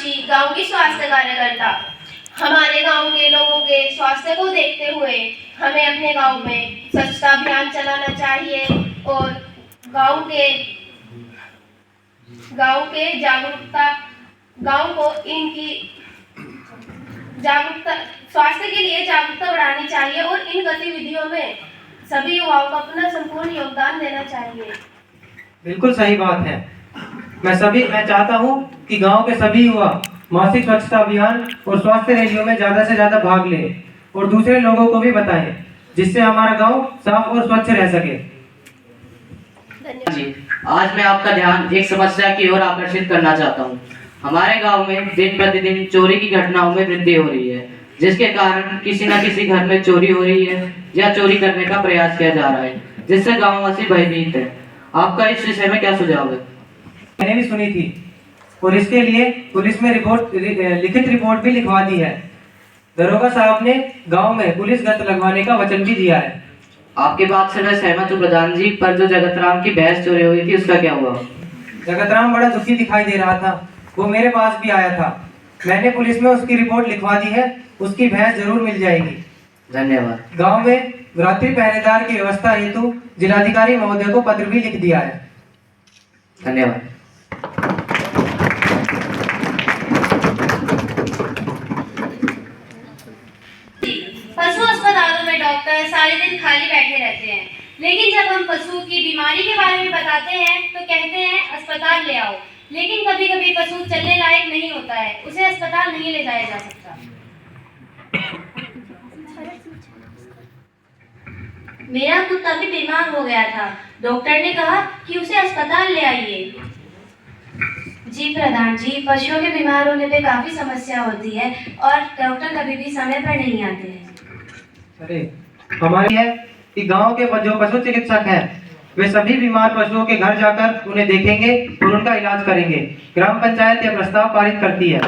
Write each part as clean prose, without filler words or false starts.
हिमांशी गांव की स्वास्थ्य कार्यकर्ता। हमारे गांव के लोगों के स्वास्थ्य को देखते हुए हमें अपने गांव में स्वच्छता अभियान चलाना चाहिए और गांव को इनकी जागरूकता स्वास्थ्य के लिए जागरूकता बढ़ानी चाहिए और इन गतिविधियों में सभी युवाओं को अपना संपूर्ण योगदान देना चाहिए। बिल्कुल सही बात है। मैं चाहता हूँ कि गांव के सभी युवा मासिक स्वच्छता अभियान और स्वास्थ्य रैलियों में ज्यादा से ज्यादा भाग लें और दूसरे लोगों को भी बताएं, जिससे हमारा गांव साफ और स्वच्छ रह सके। जी, आज मैं आपका ध्यान एक समस्या की ओर आकर्षित करना चाहता हूँ। हमारे गांव में दिन प्रतिदिन चोरी की घटनाओं में वृद्धि हो रही है, जिसके कारण किसी न किसी घर में चोरी हो रही है या चोरी करने का प्रयास किया जा रहा है, जिससे गांववासी भयभीत है। आपका इस विषय में क्या सुझाव है? मैंने भी सुनी थी और इसके लिए पुलिस में लिखित रिपोर्ट भी लिखवा दी है। दरोगा साहब ने गांव में पुलिस गश्त लगवाने का वचन भी दिया है। आपकी बात से मैं सहमत हूँ प्रधान जी, पर जो जगतराम की भैंस चोरी हुई थी उसका क्या हुआ? जगतराम बड़ा दुखी दिखाई दे रहा था, वो मेरे पास भी आया था। मैंने पुलिस में उसकी रिपोर्ट लिखवा दी है, उसकी भैंस जरूर मिल जाएगी। धन्यवाद। गांव में रात्रि पहरेदार की व्यवस्था हेतु जिलाधिकारी महोदय को पत्र भी लिख दिया है। धन्यवाद। पशु अस्पतालों में डॉक्टर सारे दिन खाली बैठे रहते हैं, लेकिन जब हम पशु की बीमारी के बारे में बताते हैं तो कहते हैं अस्पताल ले आओ। लेकिन कभी कभी पशु चलने लायक नहीं होता है, उसे अस्पताल नहीं ले जाया जा सकता। मेरा कुत्ता भी बीमार हो गया था, डॉक्टर ने कहा कि उसे अस्पताल ले आइए। जी प्रधान जी, पशुओं के बीमार होने पे काफी समस्या होती है और डॉक्टर कभी भी समय पर नहीं आते हैं। अरे हमारी है कि गांव के जो पशु चिकित्सक हैं वे सभी बीमार पशुओं के घर जाकर उन्हें देखेंगे और उनका इलाज करेंगे। ग्राम पंचायत यह प्रस्ताव पारित करती है।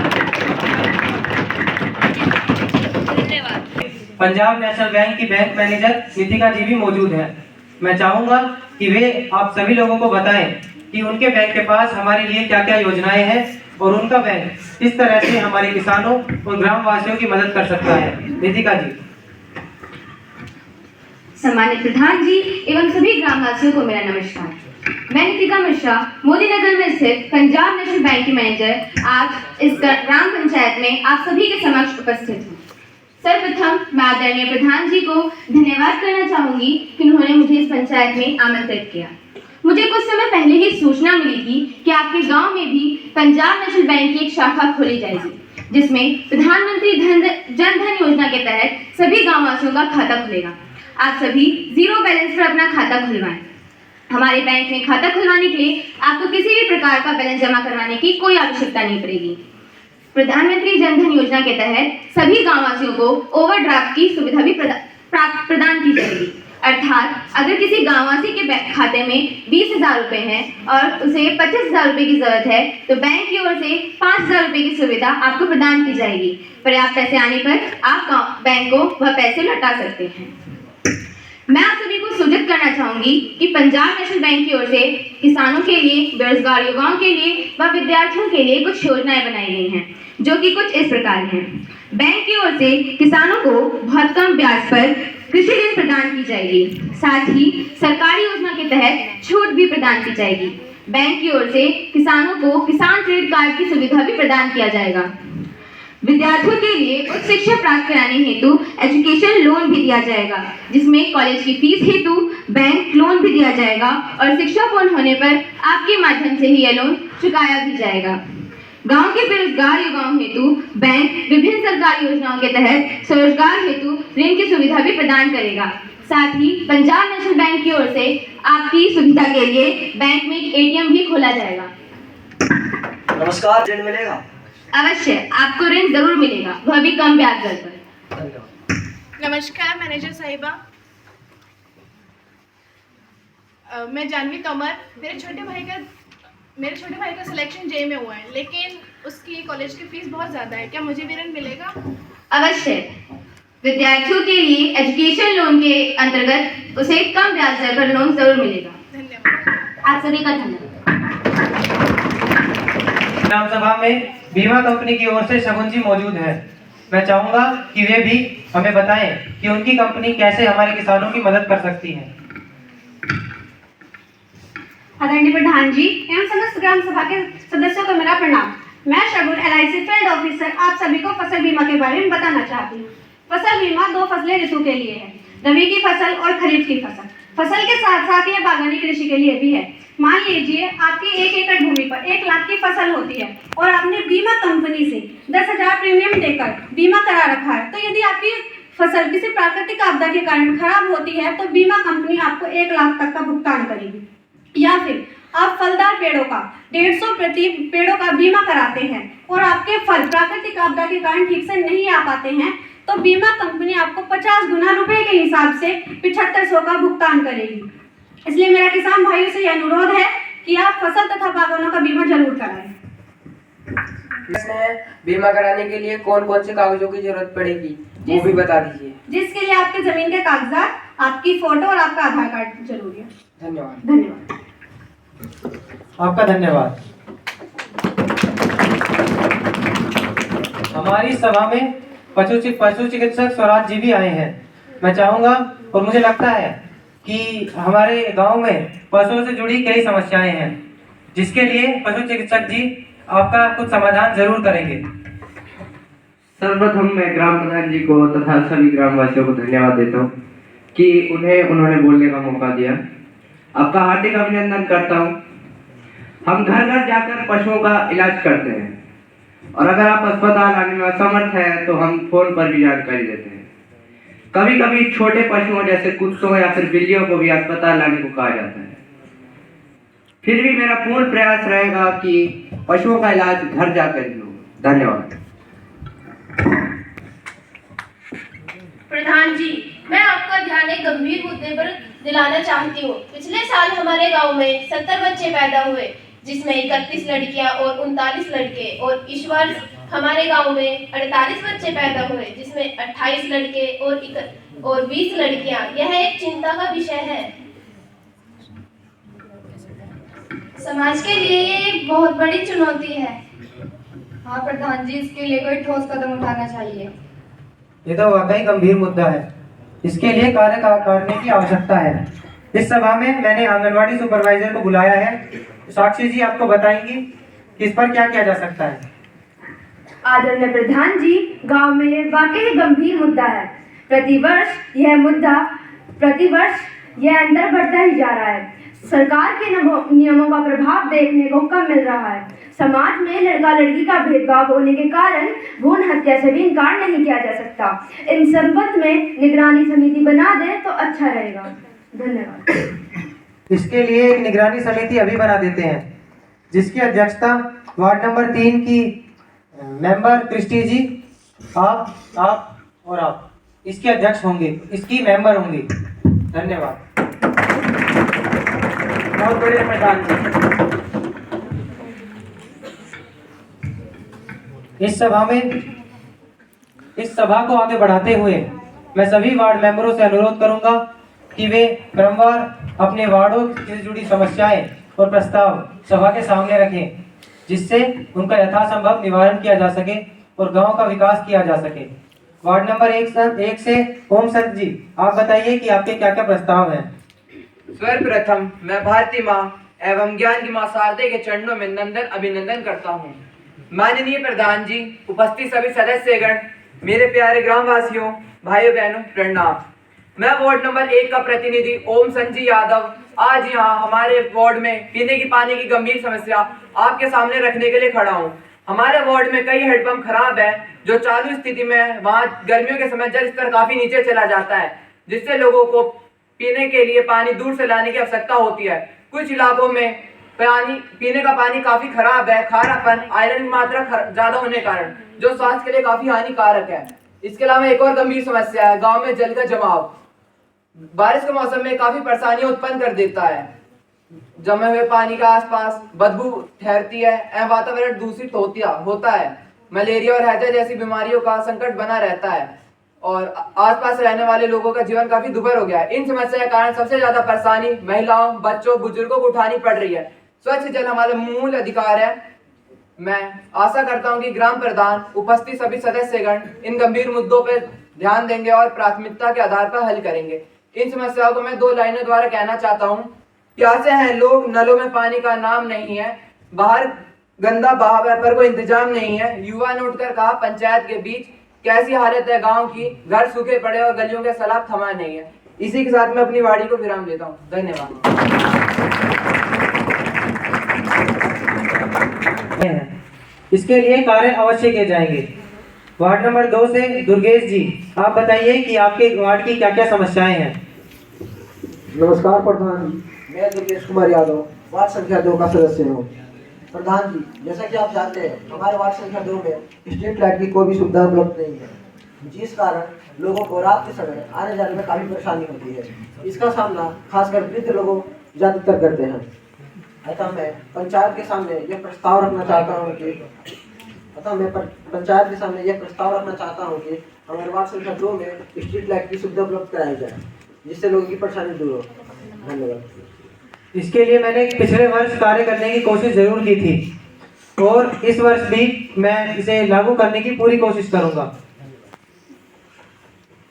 पंजाब नेशनल बैंक की बैंक मैनेजर नितिका जी भी मौजूद हैं। मैं चाहूंगा कि वे आप सभी लोगों को बताएं कि उनके बैंक के पास हमारे लिए क्या क्या योजनाएं हैं और उनका बैंक किस तरह से हमारे किसानों और ग्रामवासियों की मदद कर सकता है। नितिका जी। सम्मानित प्रधान जी एवं सभी ग्रामवासियों को मेरा नमस्कार। मैं नितिका मिश्रा मोदी नगर में स्थित पंजाब नेशनल बैंक की मैनेजर आज इस ग्राम पंचायत में आप सभी के समक्ष उपस्थित हूँ। सर्वप्रथम मैं आदरणीय प्रधान जी को धन्यवाद करना चाहूंगी कि उन्होंने मुझे इस पंचायत में आमंत्रित किया। मुझे कुछ समय पहले ही सूचना मिली थी कि आपके गांव में भी पंजाब नेशनल बैंक की एक शाखा खोली जाएगी, जिसमें प्रधानमंत्री जन धन योजना के तहत सभी गांववासियों का खाता खुलेगा। आप सभी जीरो बैलेंस पर अपना खाता खुलवाएं। हमारे बैंक में खाता खुलवाने के लिए आपको किसी भी प्रकार का बैलेंस जमा करवाने की कोई आवश्यकता नहीं पड़ेगी। प्रधानमंत्री जन धन योजना के तहत सभी गांववासियों को ओवरड्राफ्ट की सुविधा भी प्रदान की जाएगी। अर्थात अगर किसी गांववासी के खाते में 20,000 रुपए हैं और उसे 25,000 रुपए की जरूरत है तो बैंक की ओर से 5,000 रुपए की सुविधा आपको प्रदान की जाएगी। पर्याप्त पैसे आने पर आप बैंक को वह पैसे लौटा सकते हैं। मैं आप सभी को सूचित करना चाहूंगी कि पंजाब नेशनल बैंक की ओर से किसानों के लिए, बेरोजगार युवाओं के लिए व विद्यार्थियों के लिए कुछ योजनाएं बनाई गई हैं, जो कि कुछ इस प्रकार हैं। बैंक की ओर से किसानों को बहुत कम ब्याज पर कृषि ऋण प्रदान की जाएगी। साथ ही सरकारी योजना के तहत छूट भी प्रदान की जाएगी। बैंक की ओर से किसानों को किसान क्रेडिट कार्ड की सुविधा भी प्रदान किया जाएगा। विद्यार्थियों के लिए उच्च शिक्षा प्राप्त कराने हेतु एजुकेशन लोन भी दिया जाएगा, जिसमें कॉलेज की फीस हेतु बैंक लोन भी दिया जाएगा और शिक्षा पूर्ण होने पर आपके माध्यम से ही यह लोन चुकाया भी जाएगा। गांव के बेरोजगार युवाओं हेतु बैंक विभिन्न सरकारी योजनाओं के तहत स्वरोजगार हेतु ऋण की सुविधा भी प्रदान करेगा। साथ ही पंजाब नेशनल बैंक की ओर से आपकी सुविधा के लिए बैंक में एक ATM भी खोला जाएगा। नमस्कार, ऋण मिलेगा? अवश्य, आपको ऋण जरूर मिलेगा, वह भी कम ब्याज दर पर। नमस्कार मैनेजर साहिबा, मैं जानवी तोमर। मेरे छोटे भाई का सिलेक्शन JEE में हुआ है, लेकिन उसकी कॉलेज की फीस बहुत ज़्यादा है। क्या मुझे भी ऋण मिलेगा? अवश्य, विद्यार्थियों के लिए एजुकेशन लोन के अंतर्गत उसे कम ब्याज दर पर लोन जरूर मिलेगा। धन्यवाद। आप सभी का धन्यवाद। ग्राम सभा में बीमा कंपनी की ओर से शगुन जी मौजूद हैं। मैं चाहूंगा कि वे भी हमें बताएं कि उनकी कंपनी कैसे हमारे किसानों की मदद कर सकती है। आदरणीय प्रधान जी एवं समस्त ग्राम सभा के सदस्यों को मेरा प्रणाम। मैं शगुन LIC फील्ड ऑफिसर आप सभी को फसल बीमा के बारे में बताना चाहती हूँ। फसल बीमा 2 फसलें ऋतु के लिए है, रबी की फसल और खरीफ की फसल। फसल के साथ साथ यह बागवानी कृषि के लिए भी है। मान लीजिए आपकी 1 एकड़ भूमि पर 1 लाख की फसल होती है और आपने बीमा कंपनी से 10,000 प्रीमियम देकर बीमा करा रखा है, तो यदि आपकी फसल किसी प्राकृतिक आपदा के कारण खराब होती है तो बीमा कंपनी आपको 1 लाख तक का भुगतान करेगी। या फिर आप फलदार पेड़ों का 150 प्रति पेड़ों का बीमा कराते हैं और आपके फल प्राकृतिक आपदा के कारण ठीक से नहीं आ पाते हैं तो बीमा कंपनी आपको 50 गुना रुपए के हिसाब से 7500 का भुगतान करेगी। इसलिए मेरा किसान भाइयों से यह अनुरोध है कि आप फसल तथा बागवानों का बीमा जरूर कराएं। बीमा कराने के लिए कौन कौन से कागजों की जरूरत पड़ेगी वो भी बता दीजिए। जिसके लिए आपके जमीन के कागजात, आपकी फोटो और आपका आधार कार्ड जरूरी है। धन्यवाद। धन्यवाद। आपका धन्यवाद। हमारी सभा में पशु चिकित्सक स्वराज जी भी आए हैं। मैं चाहूंगा और मुझे लगता है कि हमारे गांव में पशुओं से जुड़ी कई समस्याएं हैं, जिसके लिए पशु चिकित्सक जी आपका कुछ समाधान जरूर करेंगे। सर्वप्रथम मैं ग्राम प्रधान जी को तथा सभी ग्रामवासियों को धन्यवाद देता हूँ कि उन्होंने बोलने का मौका दिया। आपका हार्दिक अभिनंदन करता हूँ। हम घर घर जाकर पशुओं का इलाज करते हैं और अगर आप अस्पताल आने में असमर्थ हैं तो हम फोन पर भी जानकारी देते हैं। कभी कभी छोटे पशुओं जैसे कुत्तों या फिर बिल्लियों को भी अस्पताल लाने को कहा जाता है। फिर भी मेरा पूर्ण प्रयास रहेगा कि पशुओं का इलाज घर जाकर ही हो। धन्यवाद। प्रधान जी, मैं आपका ध्यान एक गंभीर मुद्दे पर दिलाना चाहती हूँ। पिछले साल हमारे गांव में 70 बच्चे पैदा हुए, जिसमें 31 लड़कियां और 39 लड़के, और इस वर्ष हमारे गांव में 48 बच्चे पैदा हुए, जिसमें 28 लड़के और 20 लड़कियां। यह एक चिंता का विषय है। समाज के लिए ये एक बहुत बड़ी चुनौती है। हाँ प्रधान जी, इसके लिए कोई ठोस कदम उठाना चाहिए। ये तो वाकई गंभीर मुद्दा है। इसके लिए कार्य करने की आवश्यकता है। इस सभा में मैंने आंगनवाड़ी सुपरवाइजर को बुलाया है। साक्षी जी आपको बताएंगी कि इस पर क्या किया जा सकता है। आदरणीय प्रधान जी, गांव में यह वाकई गंभीर मुद्दा है। प्रतिवर्ष यह अंदर बढ़ता ही जा रहा है। सरकार के नियमों का प्रभाव देखने को कम मिल रहा है। समाज में लड़का लड़की का भेदभाव होने के कारण भ्रूण हत्या से भी इनकार नहीं किया जा सकता। इन संबंध में निगरानी समिति बना दे तो अच्छा रहेगा। धन्यवाद। इसके लिए एक निगरानी समिति अभी बना देते हैं, जिसकी अध्यक्षता वार्ड नंबर 3 की मेंबर क्रिस्टी जी, आप और आप इसके अध्यक्ष होंगे, इसकी मेंबर होंगी। धन्यवाद। बहुत बढ़िया प्रधान जी। इस सभा को आगे बढ़ाते हुए मैं सभी वार्ड मेंबरों से अनुरोध करूंगा कि वे क्रमवार अपने वार्डों से जुड़ी समस्याएं और प्रस्ताव सभा के सामने रखें, जिससे उनका यथासंभव निवारण किया जा सके और गांव का विकास किया जा सके। वार्ड नंबर 1 से ओम संत जी, आप बताइए कि आपके क्या क्या प्रस्ताव हैं। सर्वप्रथम मैं भारती माँ एवं ज्ञान की माँ शारदे के चरणों में अभिनंदन करता हूँ। माननीय प्रधान जी, उपस्थित सभी सदस्यगण, मेरे प्यारे ग्रामवासियों, भाइयों बहनों, प्रणाम। मैं वार्ड नंबर 1 का प्रतिनिधि ओम संजी यादव आज यहाँ हमारे वार्ड में पीने की पानी की गंभीर समस्या आपके सामने रखने के लिए खड़ा हूँ। हमारे वार्ड में कई हेडपंप खराब है, जो चालू स्थिति में वहाँ गर्मियों के समय जल स्तर काफी नीचे चला जाता है, जिससे लोगों को पीने के लिए पानी दूर से लाने की आवश्यकता होती है। कुछ इलाकों में पीने का पानी काफी खराब है, खारापन, आयरन की मात्रा ज्यादा होने के कारण, जो स्वास्थ्य के लिए काफी हानिकारक है। इसके अलावा एक और गंभीर समस्या है, गांव में जल का जमाव बारिश के मौसम में काफी परेशानियां उत्पन्न कर देता है। जमे हुए पानी के आसपास बदबू ठहरती है एवं वातावरण दूषित होता है। मलेरिया और हैजा जैसी बीमारियों का संकट बना रहता है और आसपास रहने वाले लोगों का जीवन काफी दुर्भर हो गया है। इन समस्या के कारण सबसे ज्यादा परेशानी महिलाओं, बच्चों, बुजुर्गों को उठानी पड़ रही है। स्वच्छ जल हमारा मूल अधिकार है मैं आशा करता हूं कि ग्राम प्रधान उपस्थित सभी सदस्यगण इन गंभीर मुद्दों पर ध्यान देंगे और प्राथमिकता के आधार पर हल करेंगे। इन समस्याओं को मैं 2 लाइनों द्वारा कहना चाहता हूं। प्यासे हैं लोग, नलों में पानी का नाम नहीं है, बाहर गंदा बहाव है पर कोई इंतजाम नहीं है। युवा ने उठकर कहा पंचायत के बीच कैसी हालत है गांव की, घर सूखे पड़े और गलियों के सैलाब थमा नहीं है। इसी के साथ मैं अपनी वाणी को विराम देता हूँ। धन्यवाद। इसके लिए कार्य अवश्य किए जाएंगे। वार्ड नंबर 2 से दुर्गेश जी, आप बताइए कि आपके वार्ड की क्या क्या समस्याएं हैं। नमस्कार प्रधान जी, मैं दुर्गेश कुमार यादव वार्ड संख्या 2 का सदस्य हूँ। प्रधान जी, जैसा कि आप जानते हैं हमारे वार्ड संख्या 2 में स्ट्रीट लाइट की कोई भी सुविधा उपलब्ध नहीं है, जिस कारण लोगों को रात के समय आने जाने में काफ़ी परेशानी होती है। इसका सामना खासकर वृद्ध लोग ज़्यादातर करते हैं। अतः मैं पंचायत के सामने यह प्रस्ताव रखना चाहता हूँ कि हमारे वार्ड संख्या 2 में स्ट्रीट लाइट की सुविधा उपलब्ध कराई जाए, जिससे लोगों की परेशानी दूर हो। धन्यवाद। इसके लिए मैंने पिछले वर्ष कार्य करने की कोशिश जरूर की थी और इस वर्ष भी मैं इसे लागू करने की पूरी कोशिश करूंगा।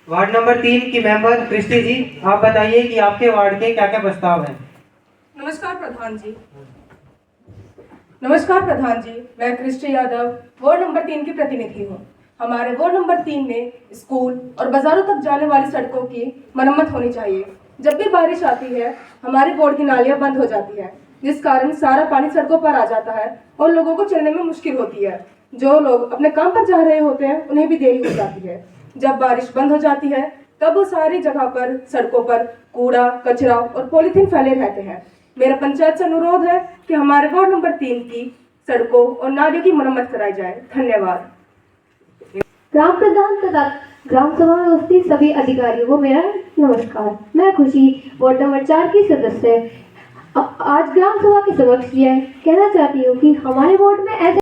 वार्ड नंबर 3 की मेंबर क्रिस्टी जी, आप बताइए कि आपके वार्ड के क्या क्या प्रस्ताव हैं। नमस्कार प्रधान जी। मैं क्रिस्टी यादव वार्ड नंबर 3 की प्रतिनिधि हूँ। हमारे वार्ड नंबर 3 में स्कूल और बाजारों तक जाने वाली सड़कों की मरम्मत होनी चाहिए। जब भी बारिश आती है हमारे वार्ड की नालियाँ बंद हो जाती है, जिस कारण सारा पानी सड़कों पर आ जाता है और लोगों को चलने में मुश्किल होती है। जो लोग अपने काम पर जा रहे होते हैं उन्हें भी देरी हो जाती है। जब बारिश बंद हो जाती है तब वो सारी जगह पर सड़कों पर कूड़ा, कचरा और पॉलीथीन फैले रहते हैं। मेरा पंचायत से अनुरोध है कि हमारे वार्ड नंबर 3 की सड़कों और नालियों की मरम्मत कराई जाए। धन्यवाद। ग्राम प्रधान तथा ग्राम सभा में उपस्थित सभी अधिकारियों को मेरा नमस्कार। मैं खुशी वार्ड नंबर 4 की सदस्य आज ग्राम सभा के समक्ष यह कहना चाहती हूँ कि हमारे वार्ड में ऐसे